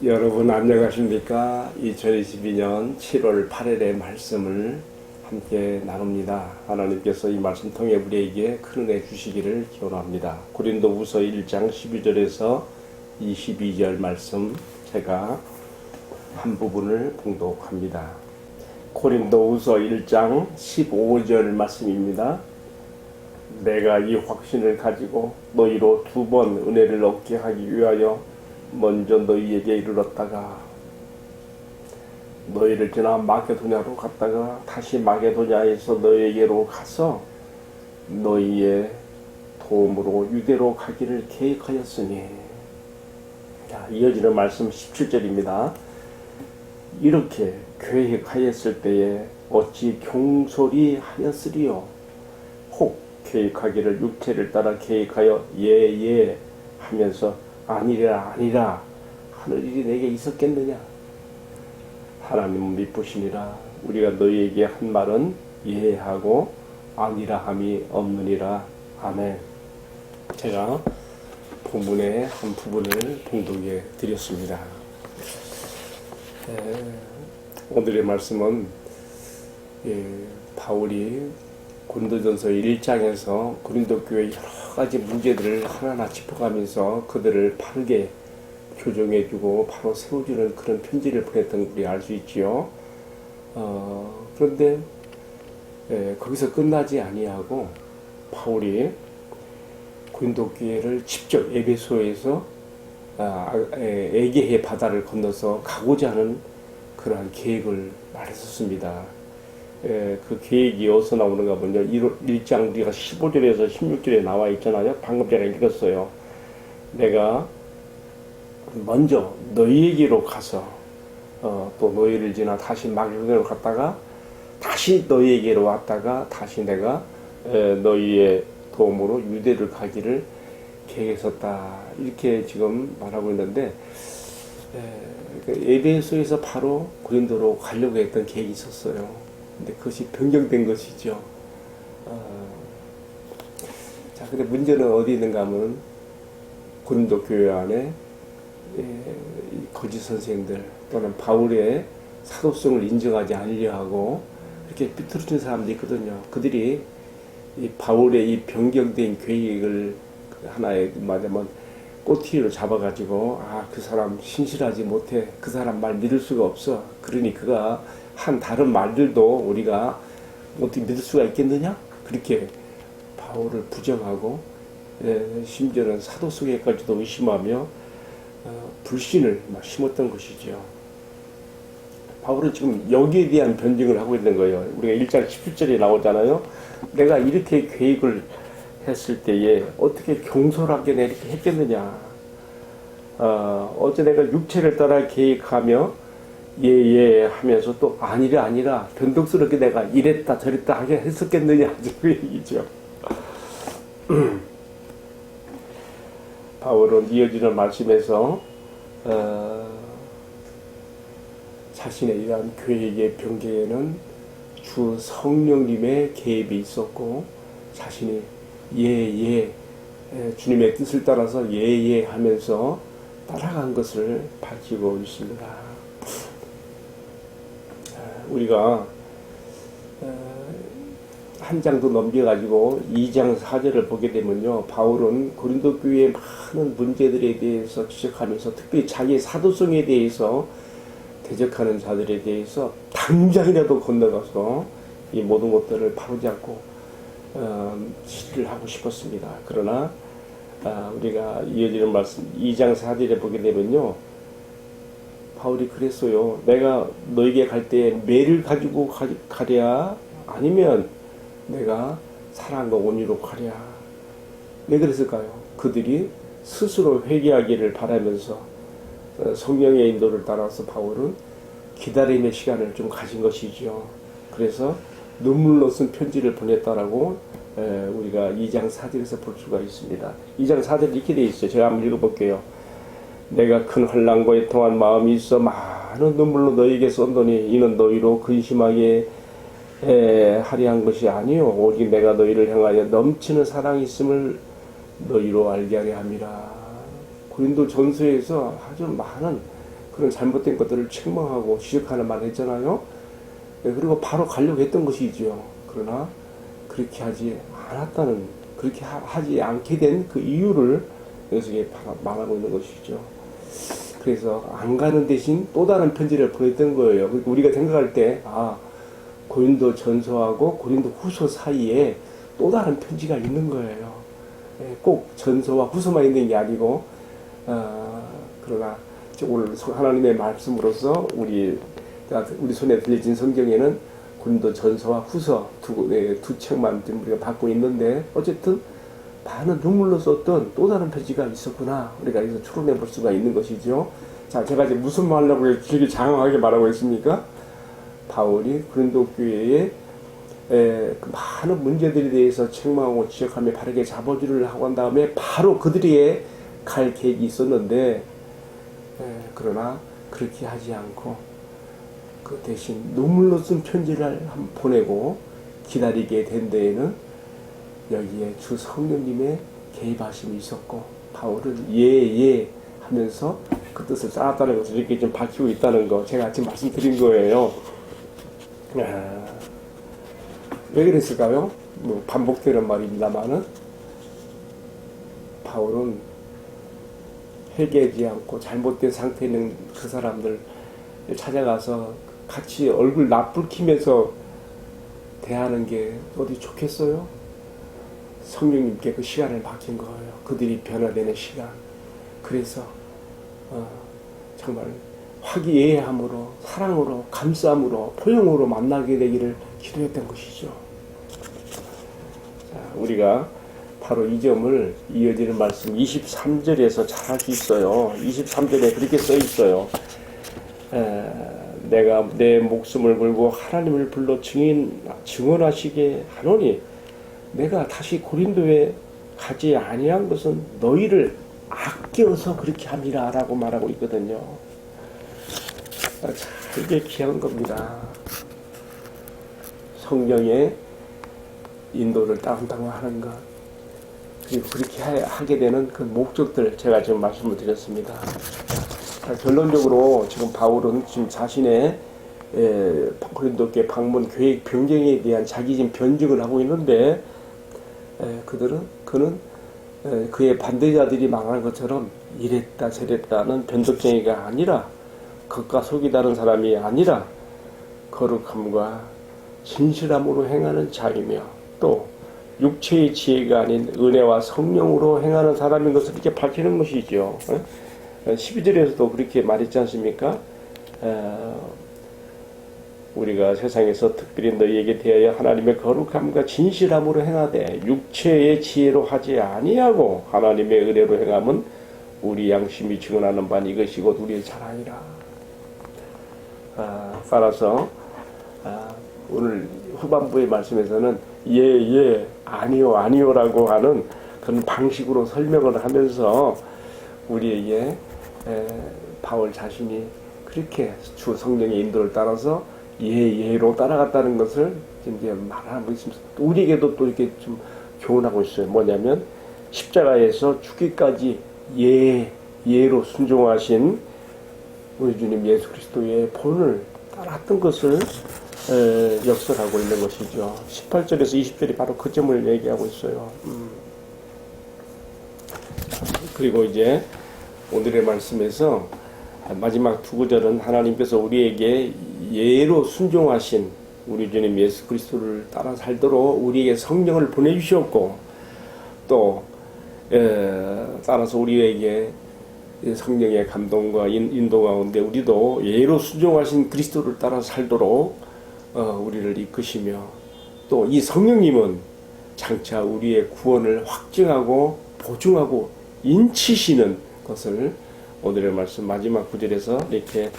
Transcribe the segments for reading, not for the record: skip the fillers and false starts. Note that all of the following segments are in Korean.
여러분 안녕하십니까? 2022년 7월 8일의 말씀을 함께 나눕니다. 하나님께서 이 말씀 통해 우리에게 큰 은혜 주시기를 기원합니다. 고린도후서 1장 12절에서 22절 말씀 제가 한 부분을 봉독합니다. 고린도후서 1장 15절 말씀입니다. 내가 이 확신을 가지고 너희로 두 번 은혜를 얻게 하기 위하여 먼저 너희에게 이르렀다가 너희를 지나 마게도냐로 갔다가 다시 마게도냐에서 너희에게로 가서 너희의 도움으로 유대로 가기를 계획하였으니. 자, 이어지는 말씀 17절입니다. 이렇게 계획하였을 때에 어찌 경솔히 하였으리요. 혹 계획하기를 육체를 따라 계획하여 예 하면서 아니라 하는 일이 내게 있었겠느냐. 하나님은 미쁘시니라. 우리가 너희에게 한 말은 예하고 아니라 함이 없느니라. 아멘. 제가 본문의 한 부분을 봉독해 드렸습니다. 오늘의 말씀은 바울이 고린도전서 1장에서 고린도 교회 여러 가지 문제들을 하나하나 짚어가면서 그들을 바르게 교정해주고 바로 세워주는 그런 편지를 보냈던 우리 알 수 있지요. 그런데 거기서 끝나지 아니하고 바울이 고린도 교회를 직접 에베소에서 에게해 바다를 건너서 가고자 하는 그러한 계획을 말했었습니다. 그 계획이 어디서 나오는가 보면 1장 우리가 15절에서 16절에 나와 있잖아요. 방금 제가 읽었어요. 내가 먼저 너희에게로 가서 또 너희를 지나 다시 마게도냐로 갔다가 다시 너희에게로 왔다가 다시 내가 너희의 도움으로 유대를 가기를 계획했었다. 이렇게 지금 말하고 있는데 에베소에서 바로 고린도로 가려고 했던 계획이 있었어요. 근데 그것이 변경된 것이죠. 자, 근데 문제는 어디 있는가 하면 고린도 교회 안에 거짓 선생들 또는 바울의 사도성을 인정하지 않으려 하고 이렇게 비틀어진 사람들이 있거든요. 그들이 이 바울의 이 변경된 계획을 하나의 말하면 꼬투리로 잡아가지고 그 사람 신실하지 못해, 그 사람 말 믿을 수가 없어, 그러니 그가 한 다른 말들도 우리가 어떻게 믿을 수가 있겠느냐? 그렇게 바울을 부정하고 심지어는 사도성에까지도 의심하며 불신을 막 심었던 것이죠. 바울은 지금 여기에 대한 변증을 하고 있는 거예요. 우리가 1장 17절에 나오잖아요. 내가 이렇게 계획을 했을 때에 어떻게 경솔하게 이렇게 했겠느냐. 어제 내가 육체를 따라 계획하며 예 하면서 또 아니라 변덕스럽게 내가 이랬다 저랬다 하게 했었겠느냐. 그 얘기죠. 바울은 이어지는 말씀에서 자신의 이러한 계획의 변경에는 주 성령님의 개입이 있었고 자신이 예 주님의 뜻을 따라서 예 하면서 따라간 것을 밝히고 있습니다. 우리가 한 장도 넘겨가지고 2장 4절을 보게 되면요, 바울은 고린도 교회의 많은 문제들에 대해서 지적하면서 특별히 자기의 사도성에 대해서 대적하는 자들에 대해서 당장이라도 건너가서 이 모든 것들을 바로잡고 시를 하고 싶었습니다. 그러나 우리가 이어지는 말씀 2장 4절에 보게 되면요, 바울이 그랬어요. 내가 너에게 갈 때 매를 가지고 가랴 아니면 내가 사랑과 온유로 가랴. 왜 그랬을까요? 그들이 스스로 회개하기를 바라면서 성령의 인도를 따라서 바울은 기다림의 시간을 좀 가진 것이죠. 그래서 눈물로 쓴 편지를 보냈다라고 우리가 2장 4절에서 볼 수가 있습니다. 2장 4절 이렇게 되어 있어요. 제가 한번 읽어볼게요. 내가 큰 환난과 애통한 마음이 있어 많은 눈물로 너희에게 쏜더니 이는 너희로 근심하게 하려 한 것이 아니요 오직 내가 너희를 향하여 넘치는 사랑이 있음을 너희로 알게 하려 함이라. 고린도 전서에서 아주 많은 그런 잘못된 것들을 책망하고 지적하는 말을 했잖아요. 그리고 바로 가려고 했던 것이죠. 그러나 그렇게 하지 않았다는, 그렇게 하지 않게 된 그 이유를 여기서 말하고 있는 것이죠. 그래서 안 가는 대신 또 다른 편지를 보냈던 거예요. 우리가 생각할 때, 고린도 전서하고 고린도 후서 사이에 또 다른 편지가 있는 거예요. 꼭 전서와 후서만 있는 게 아니고, 그러나 오늘 하나님의 말씀으로서 우리 손에 들려진 성경에는 고린도 전서와 후서 두 책만 우리가 받고 있는데, 어쨌든 많은 눈물로 썼던 또 다른 편지가 있었구나, 우리가 여기서 추론해 볼 수가 있는 것이죠. 자, 제가 이제 무슨 말하려고 길게 장황하게 말하고 있습니까? 바울이 고린도 교회에 그 많은 문제들에 대해서 책망하고 지적하며 바르게 잡아주를 하고 한 다음에 바로 그들에게 갈 계획이 있었는데, 그러나 그렇게 하지 않고 그 대신 눈물로 쓴 편지를 보내고 기다리게 된 데에는 여기에 주 성령님의 개입하심이 있었고, 바울은 예 하면서 그 뜻을 쌓았다는 것을 이렇게 좀 밝히고 있다는 거, 제가 지금 말씀드린 거예요. 왜 그랬을까요? 뭐 반복되는 말입니다만은, 바울은 회개하지 않고 잘못된 상태에 있는 그 사람들 찾아가서 같이 얼굴 나불키면서 대하는 게 어디 좋겠어요? 성령님께 그 시간을 맡긴 거예요. 그들이 변화되는 시간. 그래서 정말 화기애애함으로, 사랑으로, 감싸움으로, 포용으로 만나게 되기를 기도했던 것이죠. 자, 우리가 바로 이 점을 이어지는 말씀 23절에서 잘 할 수 있어요. 23절에 그렇게 써 있어요. 내가 내 목숨을 걸고 하나님을 불러 증언하시게 하노니, 내가 다시 고린도에 가지 아니한 것은 너희를 아껴서 그렇게 함이라 라고 말하고 있거든요. 자, 이게 귀한 겁니다. 성령의 인도를 따른다고 하는 것, 그리고 그렇게 하게 되는 그 목적들, 제가 지금 말씀을 드렸습니다. 자, 결론적으로 지금 바울은 지금 자신의 고린도교회 방문 계획 변경에 대한 자기 지금 변증을 하고 있는데, 그는 그의 반대자들이 말하는 것처럼 이랬다 저랬다는 변덕쟁이가 아니라, 겉과 속이 다른 사람이 아니라 거룩함과 진실함으로 행하는 자이며, 또 육체의 지혜가 아닌 은혜와 성령으로 행하는 사람인 것을 이렇게 밝히는 것이죠. 12절에서도 그렇게 말했지 않습니까? 우리가 세상에서 특별히 너희에게 대하여 하나님의 거룩함과 진실함으로 행하되 육체의 지혜로 하지 아니하고 하나님의 은혜로 행함은 우리 양심이 증언하는 바는 이것이 곧 우리의 자랑이라. 따라서 오늘 후반부의 말씀에서는 예, 아니요라고 하는 그런 방식으로 설명을 하면서 우리에게 바울 자신이 그렇게 주 성령의 인도를 따라서 예로 따라갔다는 것을 이제 말하고 있습니다. 우리에게도 또 이렇게 좀 교훈하고 있어요. 뭐냐면 십자가에서 죽기까지 예로 순종하신 우리 주님 예수 그리스도의 본을 따랐던 것을 역설하고 있는 것이죠. 18절에서 20절이 바로 그 점을 얘기하고 있어요. 그리고 이제 오늘의 말씀에서 마지막 두 구절은 하나님께서 우리에게 예로 순종하신 우리 주님 예수 그리스도를 따라 살도록 우리에게 성령을 보내주셨고, 또 따라서 우리에게 성령의 감동과 인도 가운데 우리도 예로 순종하신 그리스도를 따라 살도록 우리를 이끄시며, 또 이 성령님은 장차 우리의 구원을 확증하고 보증하고 인치시는 것을 오늘의 말씀 마지막 구절에서 이렇게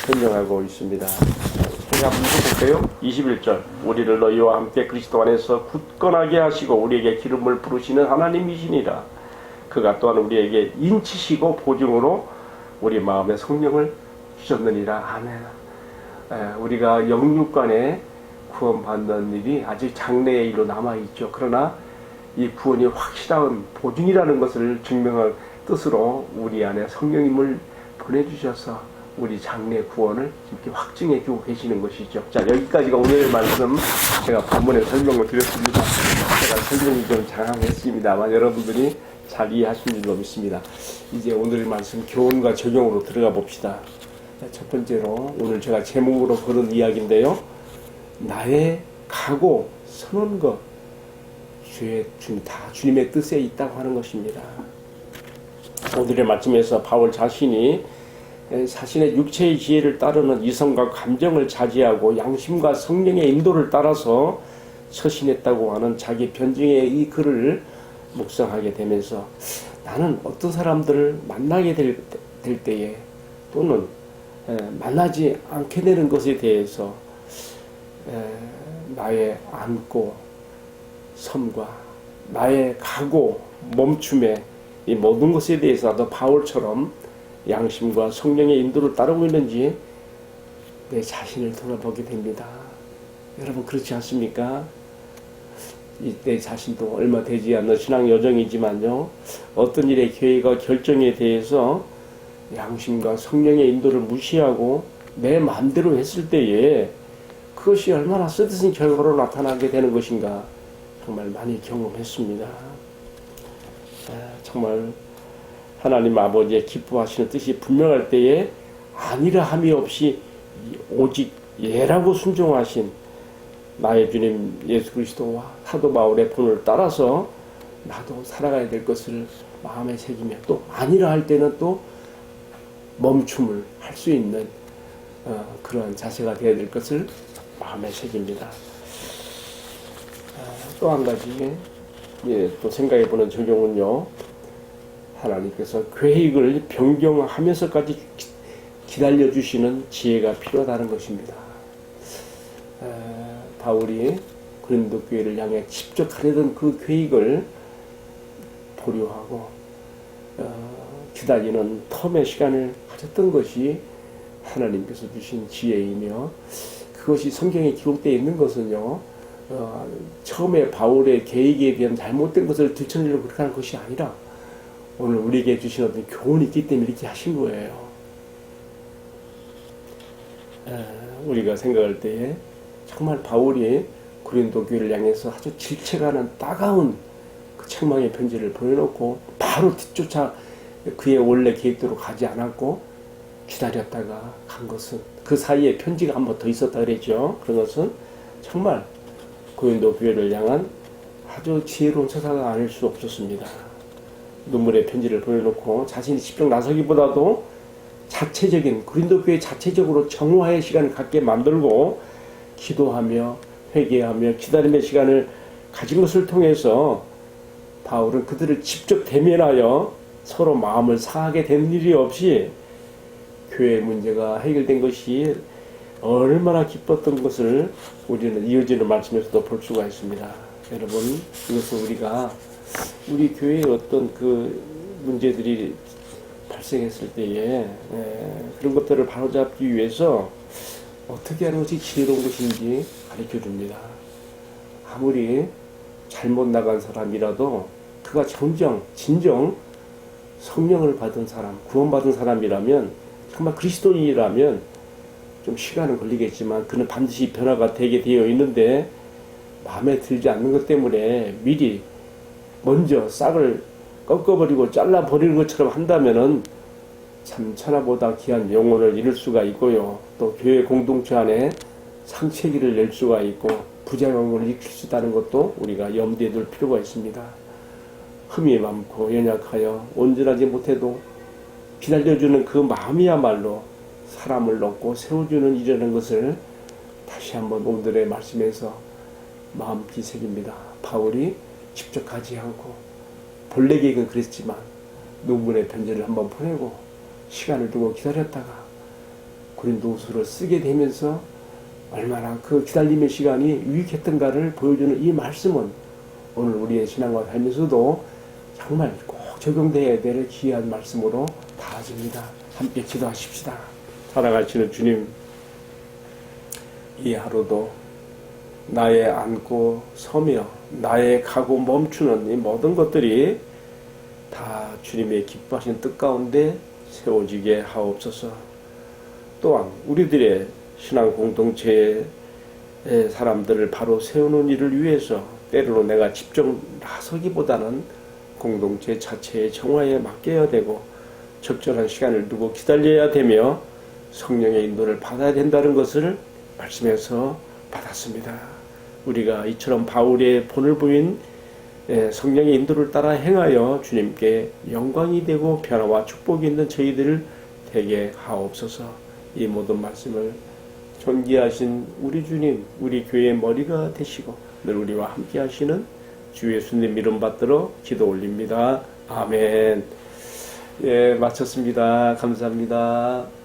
설명하고 있습니다. 제가 한번 읽어볼게요. 21절, 우리를 너희와 함께 그리스도 안에서 굳건하게 하시고 우리에게 기름을 부으시는 하나님이시니라. 그가 또한 우리에게 인치시고 보증으로 우리 마음에 성령을 주셨느니라. 아멘. 우리가 영육간에 구원받는 일이 아직 장래의 일로 남아있죠. 그러나 이 구원이 확실한 보증이라는 것을 증명할 뜻으로 우리 안에 성령님을 보내주셔서 우리 장래 구원을 이렇게 확증해 주고 계시는 것이죠. 자, 여기까지가 오늘의 말씀. 제가 본문에 설명을 드렸습니다. 제가 설명이 좀 장황했습니다만 여러분들이 잘 이해하신 줄로 믿습니다. 이제 오늘의 말씀 교훈과 적용으로 들어가 봅시다. 첫 번째로 오늘 제가 제목으로 걸은 이야기인데요. 나의 가고 서는 것, 다 주님의 뜻에 있다고 하는 것입니다. 오늘의 말씀에서 바울 자신이 자신의 육체의 지혜를 따르는 이성과 감정을 자제하고 양심과 성령의 인도를 따라서 서신했다고 하는 자기 변증의 이 글을 묵상하게 되면서 나는 어떤 사람들을 만나게 될 때에 또는 만나지 않게 되는 것에 대해서 나의 안고 섬과 나의 가고 멈춤에 이 모든 것에 대해서 나도 바울처럼 양심과 성령의 인도를 따르고 있는지 내 자신을 돌아보게 됩니다. 여러분 그렇지 않습니까? 내 자신도 얼마 되지 않는 신앙 여정이지만요. 어떤 일의 계획과 결정에 대해서 양심과 성령의 인도를 무시하고 내 마음대로 했을 때에 그것이 얼마나 쓰듯한 결과로 나타나게 되는 것인가 정말 많이 경험했습니다. 정말 하나님 아버지의 기뻐하시는 뜻이 분명할 때에 아니라 함이 없이 오직 예라고 순종하신 나의 주님 예수 그리스도와 사도 바울의 본을 따라서 나도 살아가야 될 것을 마음에 새기며 또 아니라 할 때는 또 멈춤을 할 수 있는 그러한 자세가 되어야 될 것을 마음에 새깁니다. 또 한 가지 또 생각해보는 적용은요. 하나님께서 계획을 변경하면서까지 기다려주시는 지혜가 필요하다는 것입니다. 바울이 고린도 교회를 향해 집적하려던 그 계획을 보류하고 기다리는 텀의 시간을 가졌던 것이 하나님께서 주신 지혜이며 그것이 성경에 기록되어 있는 것은요. 처음에 바울의 계획에 대한 잘못된 것을 들춰내려고 그렇게 하는 것이 아니라 오늘 우리에게 주신 어떤 교훈이 있기 때문에 이렇게 하신 거예요. 우리가 생각할 때에 정말 바울이 고린도 교회를 향해서 아주 질책하는 따가운 그 책망의 편지를 보내놓고 바로 뒤쫓아 그의 원래 계획대로 가지 않았고 기다렸다가 간 것은 그 사이에 편지가 한 번 더 있었다 그랬죠. 그런 것은 정말 고린도 교회를 향한 아주 지혜로운 처사가 아닐 수 없었습니다. 눈물의 편지를 보내놓고 자신이 직접 나서기보다도 자체적인 고린도 교회 자체적으로 정화의 시간을 갖게 만들고 기도하며 회개하며 기다림의 시간을 가진 것을 통해서 바울은 그들을 직접 대면하여 서로 마음을 상하게 된 일이 없이 교회의 문제가 해결된 것이 얼마나 기뻤던 것을 우리는 이어지는 말씀에서도 볼 수가 있습니다. 여러분 이것은 우리가 우리 교회에 어떤 그 문제들이 발생했을 때에 그런 것들을 바로잡기 위해서 어떻게 하는 것이 지혜로운 것인지 가르쳐 줍니다. 아무리 잘못 나간 사람이라도 그가 진정 성령을 받은 사람, 구원받은 사람이라면 정말 그리스도인이라면 좀 시간은 걸리겠지만 그는 반드시 변화가 되게 되어 있는데 마음에 들지 않는 것 때문에 미리 먼저 싹을 꺾어버리고 잘라버리는 것처럼 한다면은 참 천하보다 귀한 영혼을 잃을 수가 있고요. 또 교회 공동체 안에 상체기를 낼 수가 있고 부작용을 일으킬 수 있다는 것도 우리가 염두에 둘 필요가 있습니다. 흠이 많고 연약하여 온전하지 못해도 기다려주는 그 마음이야말로 사람을 얻고 세워주는 일이라는 것을 다시 한번 오늘의 말씀에서 마음 깊이 새깁니다. 바울이 직접 가지 않고 본래 계획은 그랬지만 눈물의 편지를 한번 보내고 시간을 두고 기다렸다가 고린도후서를 쓰게 되면서 얼마나 그 기다림의 시간이 유익했던가를 보여주는 이 말씀은 오늘 우리의 신앙과 살면서도 정말 꼭 적용되어야 될 귀한 말씀으로 다져집니다. 함께 기도하십시다. 살아가시는 주님, 이 하루도 나의 앉고 서며 나의 가고 멈추는 이 모든 것들이 다 주님의 기뻐하신 뜻 가운데 세워지게 하옵소서. 또한 우리들의 신앙 공동체의 사람들을 바로 세우는 일을 위해서 때로는 내가 직접 나서기보다는 공동체 자체의 정화에 맡겨야 되고 적절한 시간을 두고 기다려야 되며 성령의 인도를 받아야 된다는 것을 말씀에서 받았습니다. 우리가 이처럼 바울의 본을 보인 성령의 인도를 따라 행하여 주님께 영광이 되고 변화와 축복이 있는 저희들을 되게 하옵소서. 이 모든 말씀을 존귀하신 우리 주님, 우리 교회의 머리가 되시고 늘 우리와 함께 하시는 주 예수님 이름 받들어 기도 올립니다. 아멘. 예, 마쳤습니다. 감사합니다.